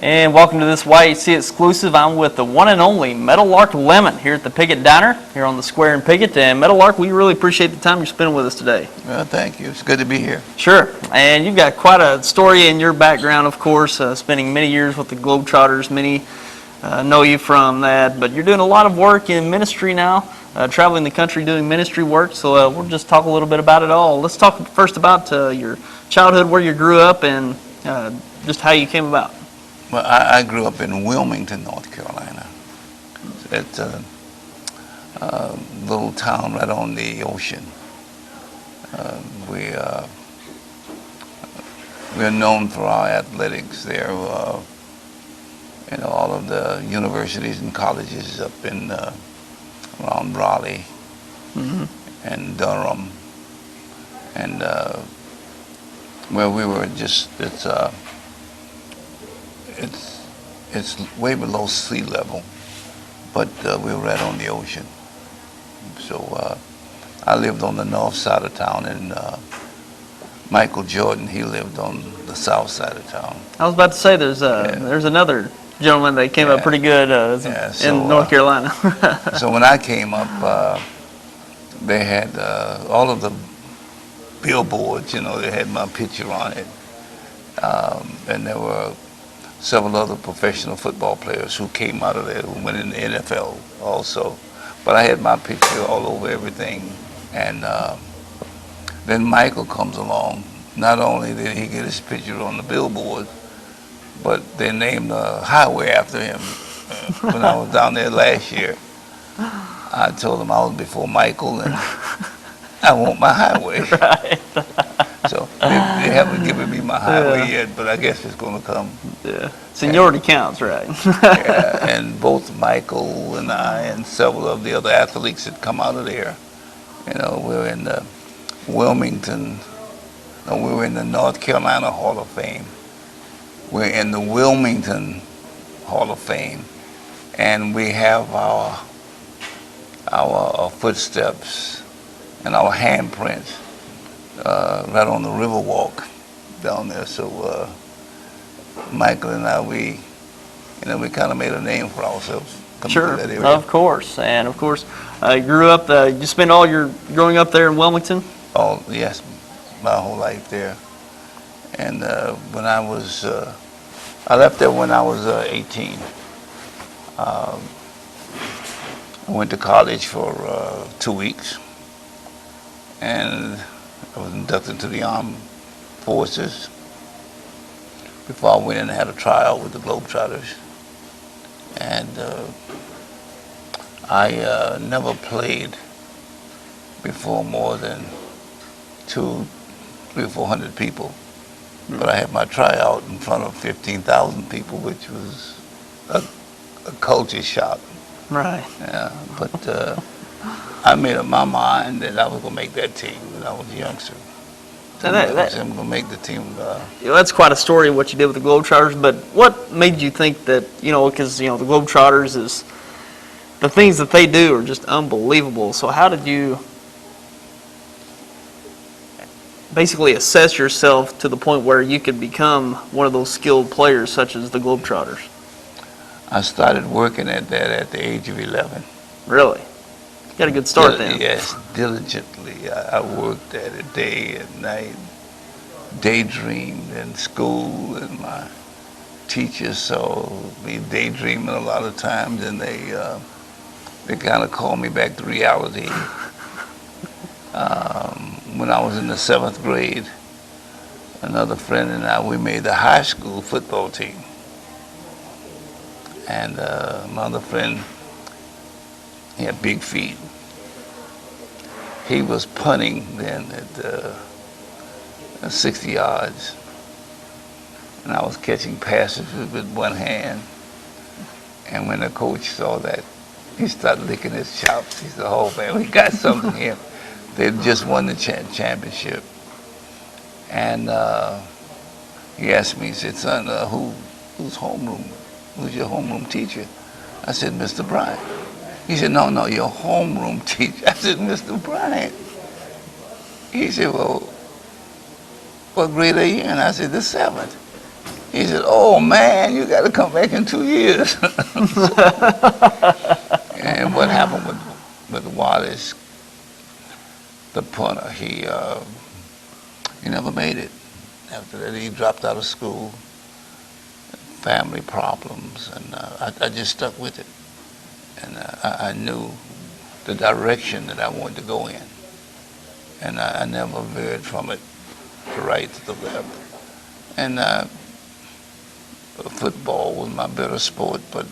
And welcome to this YHC Exclusive. I'm with the one and only Meadowlark Lemon here at the Pickett Diner here on the square in Pickett. And Meadowlark, we really appreciate the time you're spending with us today. Well, thank you. It's good to be here. Sure. And you've got quite a story in your background, of course, spending many years with the Globetrotters. Many know you from that. But you're doing a lot of work in ministry now, traveling the country doing ministry work. So we'll just talk a little bit about it all. Let's talk first about your childhood, where you grew up, and just how you came about. Well, I grew up in Wilmington, North Carolina. It's a little town right on the ocean. We're known for our athletics there. All of the universities and colleges up in around Raleigh and Durham, and where we were just it's way below sea level, but we were right on the ocean. So I lived on the north side of town, and Michael Jordan, he lived on the south side of town. I was about to say there's another gentleman that came up pretty good in North Carolina. So when I came up, they had all of the billboards, they had my picture on it, and there were several other professional football players who came out of there who went in the NFL also. But I had my picture all over everything. And then Michael comes along. Not only did he get his picture on the billboard, but they named a highway after him. When I was down there last year, I told them I was before Michael and I want my highway. Right. So they haven't given me my highway yet, but I guess it's going to come. Yeah, seniority counts, right? Yeah, and both Michael and I and several of the other athletes that come out of there, we're in the Wilmington, no, we were in the North Carolina Hall of Fame. We're in the Wilmington Hall of Fame, and we have our footsteps and our handprints right on the Riverwalk down there. So Michael and I, we kind of made a name for ourselves. Sure, of course. And of course, you grew up, you spent all your growing up there in Wilmington? Oh, yes, my whole life there. And when I was, I left there when I was 18. I went to college for 2 weeks, and I was inducted into the armed forces. Before I went in, I had a tryout with the Globetrotters, and I never played before more than 200, 300, 400 people. But I had my tryout in front of 15,000 people, which was a culture shock. Right. Yeah, but I made up my mind that I was going to make that team when I was a youngster. I'm going to make the team. That's quite a story, what you did with the Globetrotters, but what made you think that, because, the Globetrotters is, the things that they do are just unbelievable. So how did you basically assess yourself to the point where you could become one of those skilled players such as the Globetrotters? I started working at that at the age of 11. Really? You got a good start then. Yes, diligently. I worked at it day and night, daydreamed in school, and my teachers saw me daydreaming a lot of times, and they kind of called me back to reality. When I was in the 7th grade, another friend and I, we made the high school football team. And my other friend, he had big feet. He was punting then at 60 yards. And I was catching passes with one hand. And when the coach saw that, he started licking his chops. He said, "Oh man, we got something here." They just won the championship. And he asked me, he said, "Son, who's your homeroom teacher?" I said, "Mr. Bryant." He said, "No, your homeroom teacher." I said, "Mr. Bryant." He said, "Well, what grade are you in?" I said, "The 7th." He said, "Oh man, you got to come back in 2 years." And what happened with Wallace, the punter, he never made it. After that, he dropped out of school, family problems, and I just stuck with it. And I knew the direction that I wanted to go in, and I never veered from it, the right to the left. And football was my better sport, but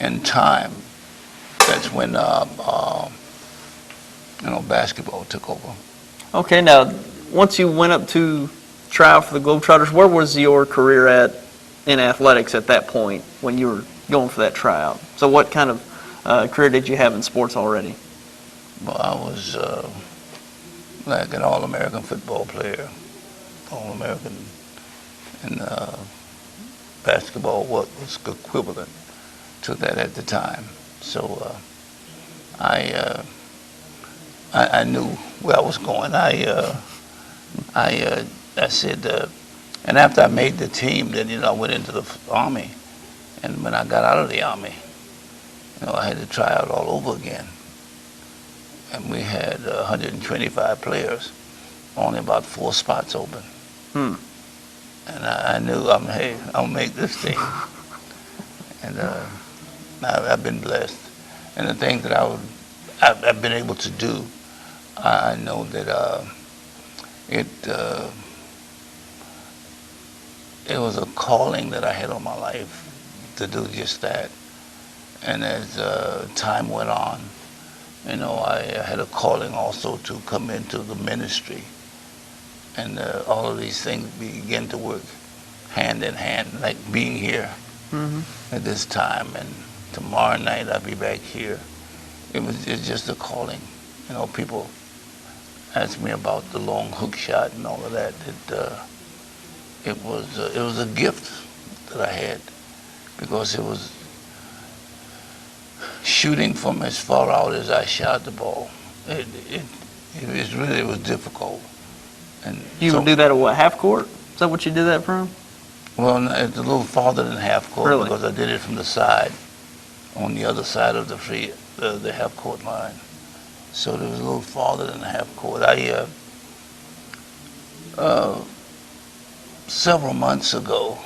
in time, that's when basketball took over. Okay, now, once you went up to try out for the Globetrotters, where was your career at in athletics at that point when you were going for that tryout? So what kind of career did you have in sports already? Well, I was like an All-American football player, All-American in basketball, what was equivalent to that at the time. So I knew where I was going. I said, and after I made the team, then I went into the Army, and when I got out of the Army, I had to try out all over again. And we had 125 players, only about 4 spots open. And I knew, hey, I'll make this team. And I've been blessed. And the thing that I've been able to do, I know that it was a calling that I had on my life to do just that. And as time went on, I had a calling also to come into the ministry. And all of these things began to work hand in hand, like being here at this time. And tomorrow night I'll be back here. It's just a calling. People ask me about the long hook shot and all of that. It was a gift that I had, because it was shooting from as far out as I shot the ball. It was difficult. And You would do that at what, half court? Is that what you did that from? Well, it's a little farther than half court, Really? because I did it from the side, on the other side of the half court line. So it was a little farther than half court. Several months ago,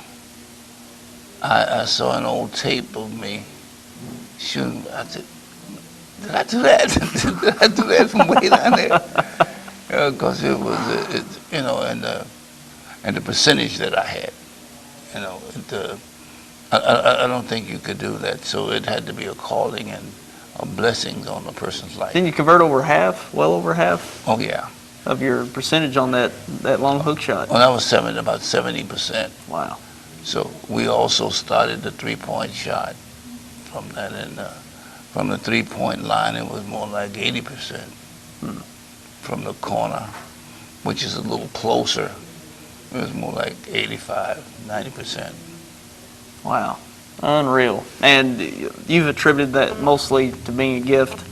I saw an old tape of me shooting. I said, did I do that? Did I do that from way down there? Because it was, and the percentage that I had, I don't think you could do that. So it had to be a calling and a blessing on a person's life. Didn't you convert over half, well over half Oh yeah. of your percentage on that long hook shot? Well, that was about 70%. Wow. So we also started the 3-point shot from that, and from the 3-point line, it was more like 80%. From the corner, which is a little closer, it was more like 85, 90%. Wow. Unreal. And you've attributed that mostly to being a gift,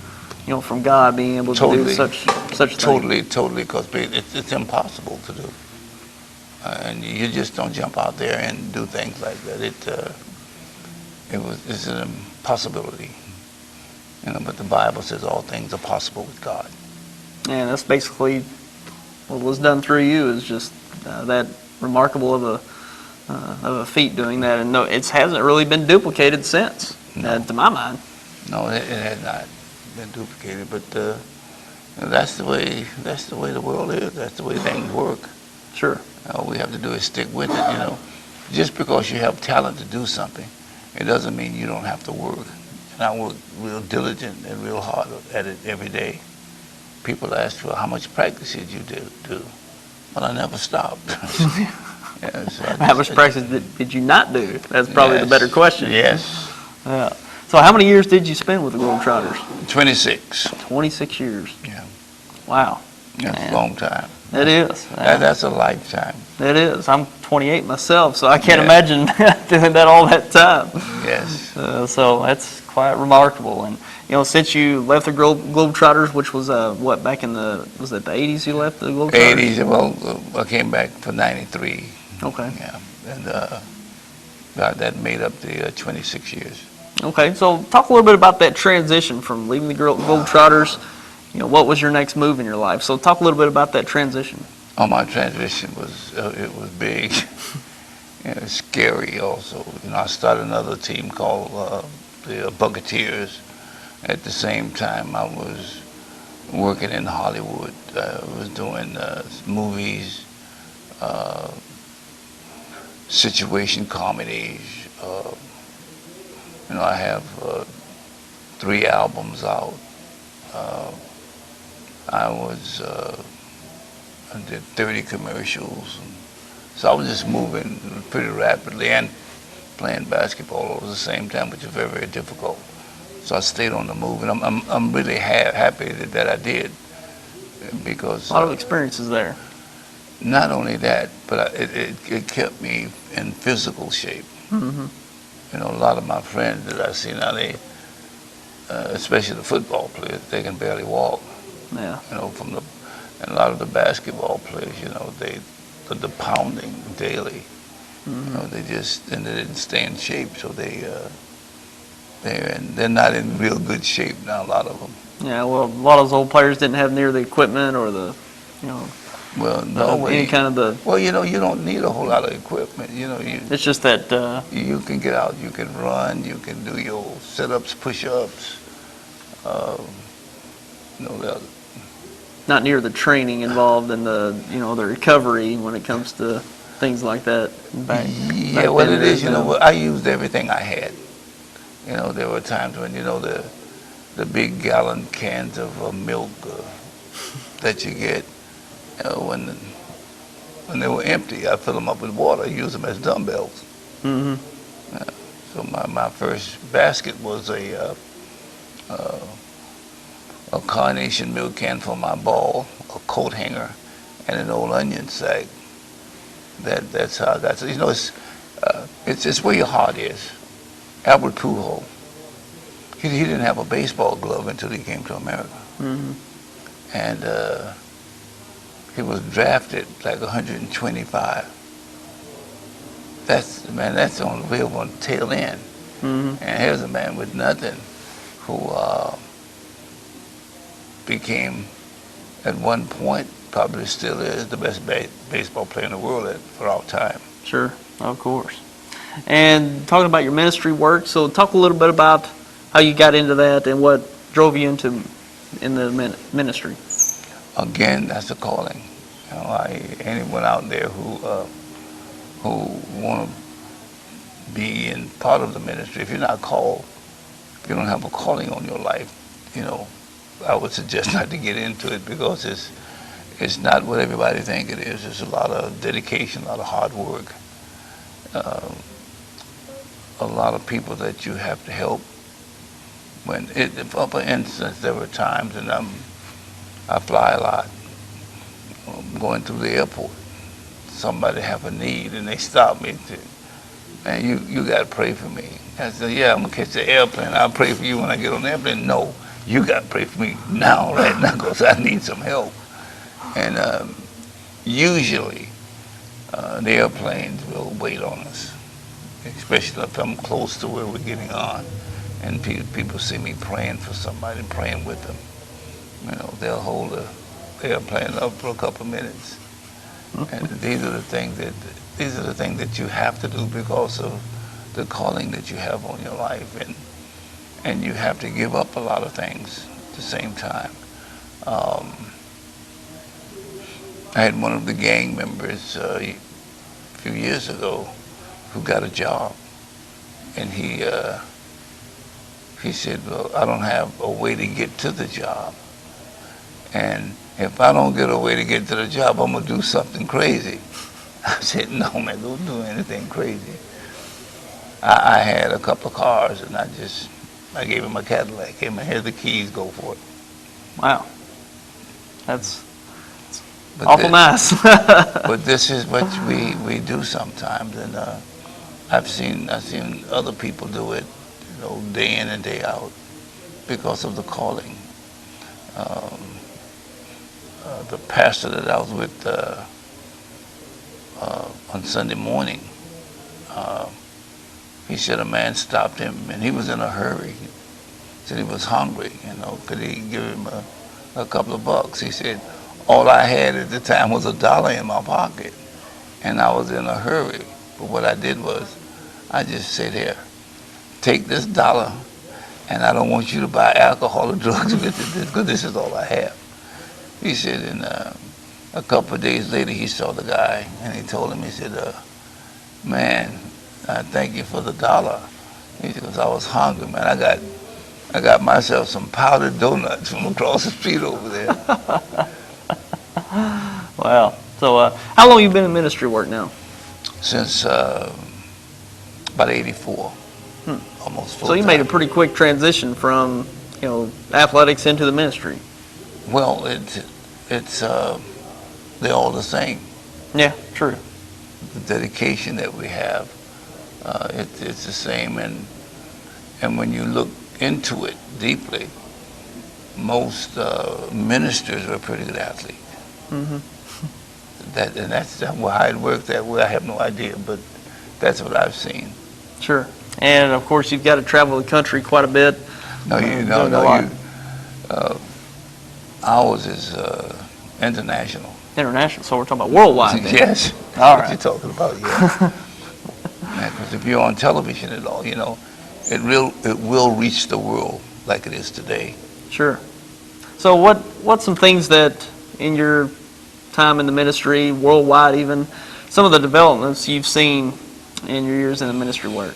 from God, being able to do such things. Totally, because it's impossible to do. And you just don't jump out there and do things like that. It's an impossibility. But the Bible says all things are possible with God. And that's basically what was done through you, is just that remarkable of a feat doing that. And no, it hasn't really been duplicated since, to my mind. No, it has not been duplicated, but that's the way the world is. That's the way things work. Sure. All we have to do is stick with it. Just because you have talent to do something, it doesn't mean you don't have to work. And I work real diligent and real hard at it every day. People ask, well, how much practice did you do? Well, I never stopped. How much practice did you not do? That's probably the better question. Yes. So how many years did you spend with the Globetrotters? 26. 26 years. Yeah. Wow. That's a long time. It is. That's a lifetime. It is. I'm 28 myself, so I can't imagine doing that all that time. Yes. So that's quite remarkable. And, since you left the Globetrotters, which was what, back in was it the 80s you left the Globetrotters? 80s, well, I came back for 93. Okay. Yeah, and that made up the 26 years. Okay, so talk a little bit about that transition from leaving the Globetrotters. What was your next move in your life? So talk a little bit about that transition. Oh, my transition was it was big. It was scary also. I started another team called the Bucketeers. At the same time, I was working in Hollywood. I was doing movies, situation comedies. I have 3 albums out. I did 30 commercials. So I was just moving pretty rapidly and playing basketball all at the same time, which was very, very difficult. So I stayed on the move, and I'm really happy that I did, because A lot of experiences there. not only that, but it kept me in physical shape. Mm-hmm. A lot of my friends that I see now, they, especially the football players, they can barely walk. Yeah. And a lot of the basketball players, the pounding daily. Mm-hmm. They didn't stay in shape, so they're not in real good shape now. A lot of them. Yeah. Well, a lot of those old players didn't have near the equipment or the, Well, no, any kind of the. Well, you don't need a whole lot of equipment. It's just that. You can get out, you can run, you can do your sit-ups, push-ups. Not near the training involved in the recovery when it comes to things like that. Yeah, what it is, I used everything I had. There were times when the big gallon cans of milk that you get, when they were empty, I fill them up with water, use them as dumbbells. Mm-hmm. So my first basket was a carnation milk can for my ball, a coat hanger, and an old onion sack. That's how I got to. It's where your heart is. Albert Pujols, he didn't have a baseball glove until he came to America. Mm-hmm. And he was drafted like 125. That's on the way on the tail end. Mm-hmm. And here's a man with nothing who became, at one point, probably still is the best baseball player in the world for our time. Sure, of course. And talking about your ministry work, so talk a little bit about how you got into that and what drove you in the ministry. Again, that's a calling. Anyone out there who want to be in part of the ministry, if you're not called, if you don't have a calling on your life, I would suggest not to get into it, because it's not what everybody think it is. It's a lot of dedication, a lot of hard work, a lot of people that you have to help. For instance, there were times, and I fly a lot, going through the airport, somebody have a need, and they stop me. Man, you got to pray for me. I said, yeah, I'm going to catch the airplane. I'll pray for you when I get on the airplane. No, you got to pray for me now, right now, because I need some help. And usually, the airplanes will wait on us, especially if I'm close to where we're getting on. And people see me praying for somebody, praying with them. They'll hold the airplane up for a couple of minutes. And these are the things that you have to do because of the calling that you have on your life, and you have to give up a lot of things at the same time. I had one of the gang members a few years ago who got a job, and he said, well, I don't have a way to get to the job, and if I don't get a way to get to the job, I'm going to do something crazy. I said, no, man, don't do anything crazy. I had a couple of cars, and I gave him a Cadillac. Gave him, here's the keys, go for it. Wow. That's awful nice. But this is what we do sometimes, and I've seen other people do it, day in and day out. because of the calling. The pastor that I was with on Sunday morning, he said a man stopped him, and he was in a hurry. He said he was hungry, could he give him a couple of bucks? He said, all I had at the time was $1 in my pocket, and I was in a hurry. But what I did was, I just said, here, take this $1, and I don't want you to buy alcohol or drugs with it, because this is all I have. He said, and a couple of days later, he saw the guy, and he told him, he said, man, I thank you for the $1. He said, because I was hungry, man. I got myself some powdered donuts from across the street over there. Wow. So how long have you been in ministry work now? Since about 84, almost full So you time. made a pretty quick transition from, athletics into the ministry. Well, it's they're all the same. Yeah, true. The dedication that we have, it's the same. And when you look into it deeply, most ministers are pretty good athletes. Mm-hmm. That's how it works that way. I have no idea, but that's what I've seen. Sure. And of course, you've got to travel the country quite a bit. Ours is international. International. So we're talking about worldwide. Then. Yes. All what right. you're talking about, yeah. Because if you're on television at all, it will reach the world like it is today. Sure. So what's some things that in your time in the ministry, worldwide even, some of the developments you've seen in your years in the ministry work?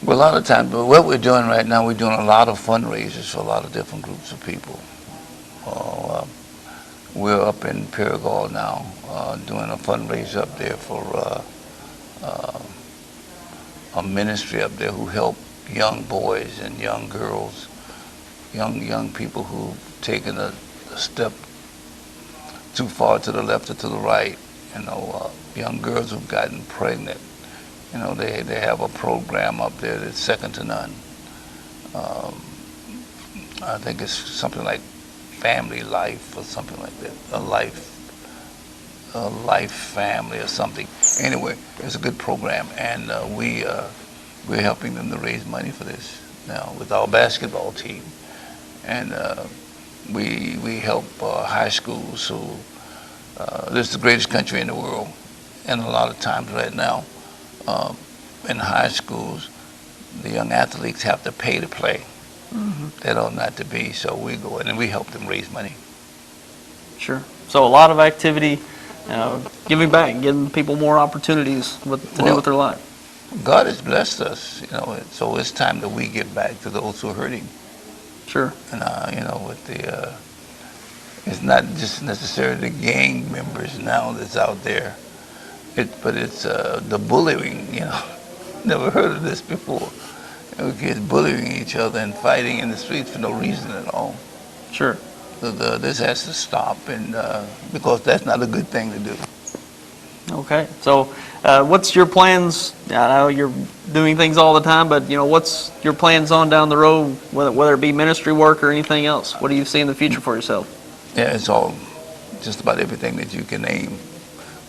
Well, a lot of times, but what we're doing right now, we're doing a lot of fundraisers for a lot of different groups of people. We're up in Paraguay now, doing a fundraiser up there for a ministry up there who help young boys and young girls, young people who've taken a step too far to the left or to the right. Young girls who've gotten pregnant. They have a program up there that's second to none. I think it's something like Family Life or something like that. A life family or something. Anyway, it's a good program, and we're helping them to raise money for this now with our basketball team, and we help high schools who. This is the greatest country in the world, and a lot of times right now, in high schools, the young athletes have to pay to play. Mm-hmm. That ought not to be, so we go in and we help them raise money. Sure. So a lot of activity, giving back, giving people more opportunities to do with their life. God has blessed us, so it's time that we give back to those who are hurting. Sure. And with the, it's not just necessarily the gang members now that's out there, but it's the bullying. Never heard of this before. Kids bullying each other and fighting in the streets for no reason at all. Sure. So this has to stop, and because that's not a good thing to do. Okay. So what's your plans? I know you're doing things all the time, but what's your plans on down the road, whether it be ministry work or anything else? What do you see in the future for yourself? Yeah, it's all, just about everything that you can name.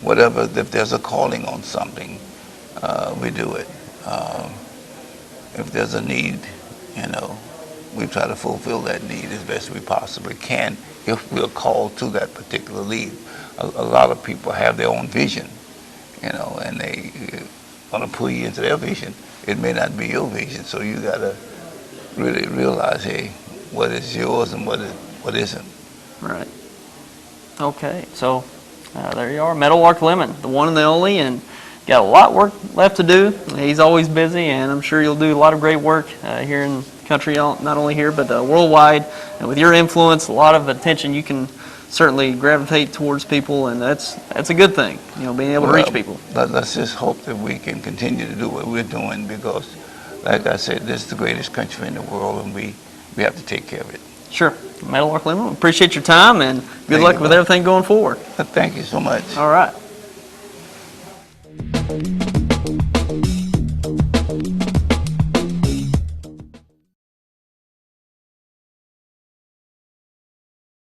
Whatever, if there's a calling on something, we do it. If there's a need, we try to fulfill that need as best we possibly can if we're called to that particular lead. A lot of people have their own vision, and they want to pull you into their vision. It may not be your vision, so you got to really realize, hey, what is yours and what isn't. Right. Okay, so there you are, Meadowlark Lemon, the one and the only, and got a lot of work left to do. He's always busy, and I'm sure you'll do a lot of great work here in the country, not only here, but worldwide. And with your influence, a lot of attention, you can certainly gravitate towards people, and that's a good thing, being able to reach people. Let's just hope that we can continue to do what we're doing, because, like I said, this is the greatest country in the world, and we have to take care of it. Sure. Meadowlark Lemon, appreciate your time, and good luck with everything going forward. Thank you so much. All right.